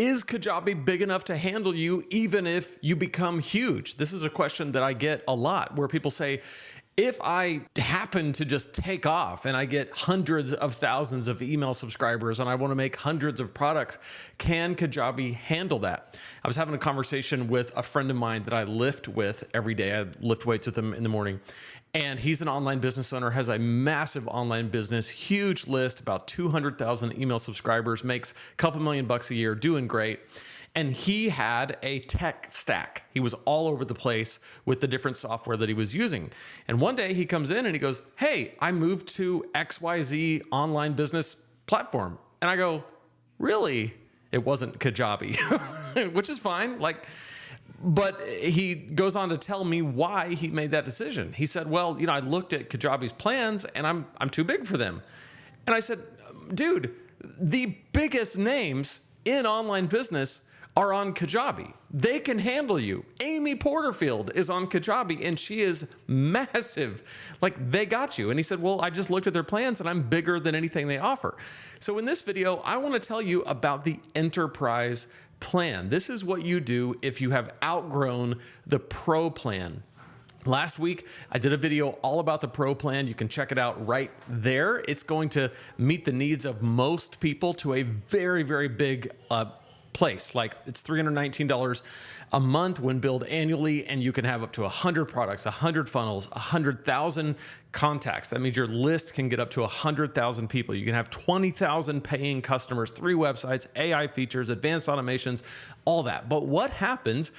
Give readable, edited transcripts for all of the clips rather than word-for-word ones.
Is Kajabi big enough to handle you even if you become huge? This is a question that I get a lot where people say, if I happen to just take off and I get hundreds of thousands of email subscribers and I want to make hundreds of products, can Kajabi handle that? I was having a conversation with a friend of mine that I lift with every day. I lift weights with him in the morning. And he's an online business owner, has a massive online business, huge list, about 200,000 email subscribers, makes a couple $1,000,000 a year, doing great. And he had a tech stack. He was all over the place with the different software that he was using. And one day he comes in and he goes, "Hey, I moved to XYZ online business platform." And I go, "Really?" It wasn't Kajabi, which is fine. But he goes on to tell me why he made that decision. He said, "Well, I looked at Kajabi's plans and I'm too big for them." And I said, "Dude, the biggest names in online business are on Kajabi. They can handle you. Amy Porterfield is on Kajabi and she is massive. They got you." And he said, "Well, I just looked at their plans and I'm bigger than anything they offer." So in this video, I want to tell you about the Enterprise plan. This is what you do if you have outgrown the Pro plan. Last week, I did a video all about the Pro plan. You can check it out right there. It's going to meet the needs of most people to a very, very big place. It's $319 a month when billed annually, and you can have up to 100 products, 100 funnels, 100,000 contacts. That means your list can get up to 100,000 people. You can have 20,000 paying customers, 3 websites, AI features, advanced automations, all that. But what happens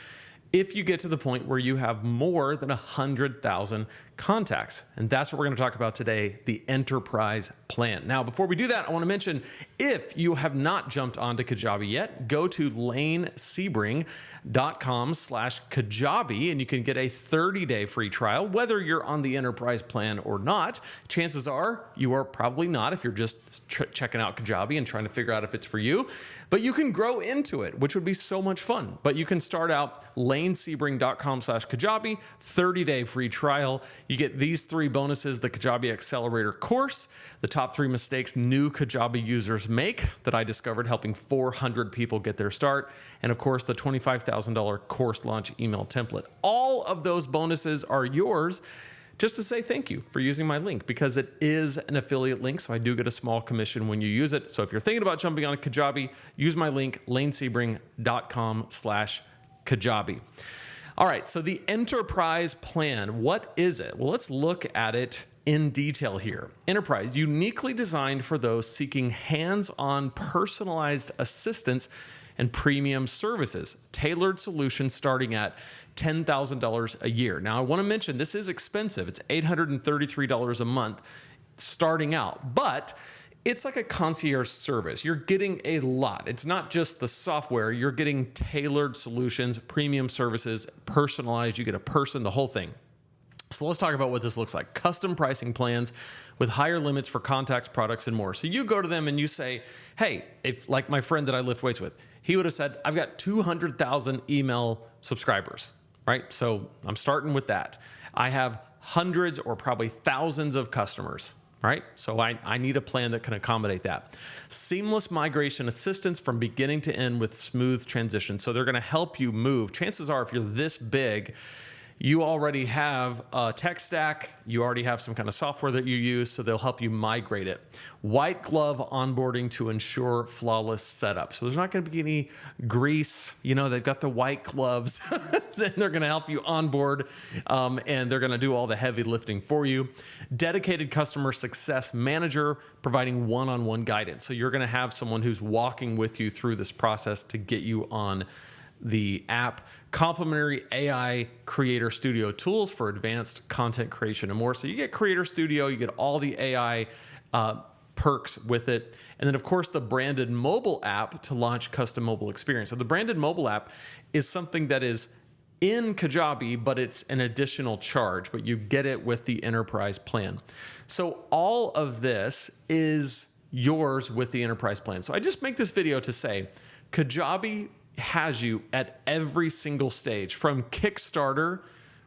if you get to the point where you have more than 100,000 contacts? And that's what we're going to talk about today, the Enterprise plan. Now, before we do that, I want to mention, if you have not jumped onto Kajabi yet, go to lanesebring.com/Kajabi and you can get a 30-day free trial, whether you're on the Enterprise plan or not. Chances are you are probably not if you're just checking out Kajabi and trying to figure out if it's for you, but you can grow into it, which would be so much fun. But you can start out lanesebring.com/Kajabi, 30-day free trial. You get these 3 bonuses: the Kajabi Accelerator course, the top 3 mistakes new Kajabi users make that I discovered helping 400 people get their start, and of course the $25,000 course launch email template. All of those bonuses are yours just to say thank you for using my link, because it is an affiliate link, so I do get a small commission when you use it. So if you're thinking about jumping on Kajabi, use my link, lanesebring.com/Kajabi. All right, so the Enterprise plan, what is it? Well, let's look at it in detail here. Enterprise, uniquely designed for those seeking hands-on personalized assistance and premium services. Tailored solutions starting at $10,000 a year. Now, I want to mention this is expensive. It's $833 a month starting out, but it's like a concierge service. You're getting a lot. It's not just the software. You're getting tailored solutions, premium services, personalized. You get a person, the whole thing. So let's talk about what this looks like. Custom pricing plans with higher limits for contacts, products, and more. So you go to them and you say, "Hey," if like my friend that I lift weights with, he would have said, "I've got 200,000 email subscribers," right? So I'm starting with that. I have hundreds or probably thousands of customers, right? So I need a plan that can accommodate that. Seamless migration assistance from beginning to end with smooth transition. So they're going to help you move. Chances are, if you're this big, you already have a tech stack, you already have some kind of software that you use, so they'll help you migrate it. White glove onboarding to ensure flawless setup. So there's not gonna be any grease, they've got the white gloves, and they're gonna help you onboard, and they're gonna do all the heavy lifting for you. Dedicated customer success manager, providing one-on-one guidance. So you're gonna have someone who's walking with you through this process to get you on the app. Complimentary AI Creator Studio tools for advanced content creation and more. So you get Creator Studio, you get all the AI perks with it. And then of course the branded mobile app to launch custom mobile experience. So the branded mobile app is something that is in Kajabi, but it's an additional charge, but you get it with the Enterprise plan. So all of this is yours with the Enterprise plan. So I just make this video to say, Kajabi has you at every single stage, from Kickstarter,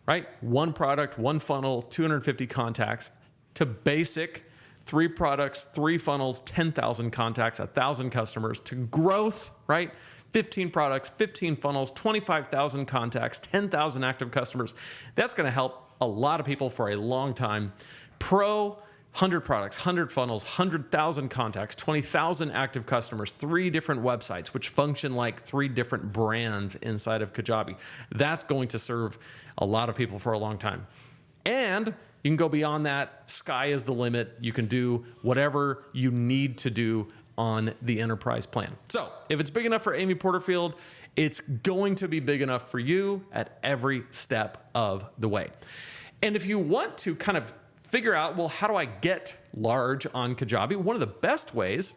right? 1 product, 1 funnel, 250 contacts, to basic, 3 products, 3 funnels, 10,000 contacts, 1,000 customers, to growth, right? 15 products, 15 funnels, 25,000 contacts, 10,000 active customers. That's going to help a lot of people for a long time. Pro, 100 products, 100 funnels, 100,000 contacts, 20,000 active customers, 3 different websites, which function like 3 different brands inside of Kajabi. That's going to serve a lot of people for a long time. And you can go beyond that. Sky is the limit. You can do whatever you need to do on the enterprise plan. So if it's big enough for Amy Porterfield, it's going to be big enough for you at every step of the way. And if you want to kind of figure out, well, how do I get large on Kajabi? One of the best ways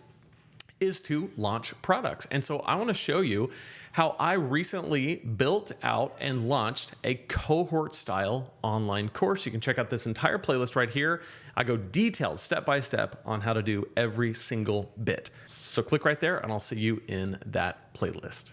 is to launch products. And so I want to show you how I recently built out and launched a cohort style online course. You can check out this entire playlist right here. I go detailed step by step on how to do every single bit. So click right there and I'll see you in that playlist.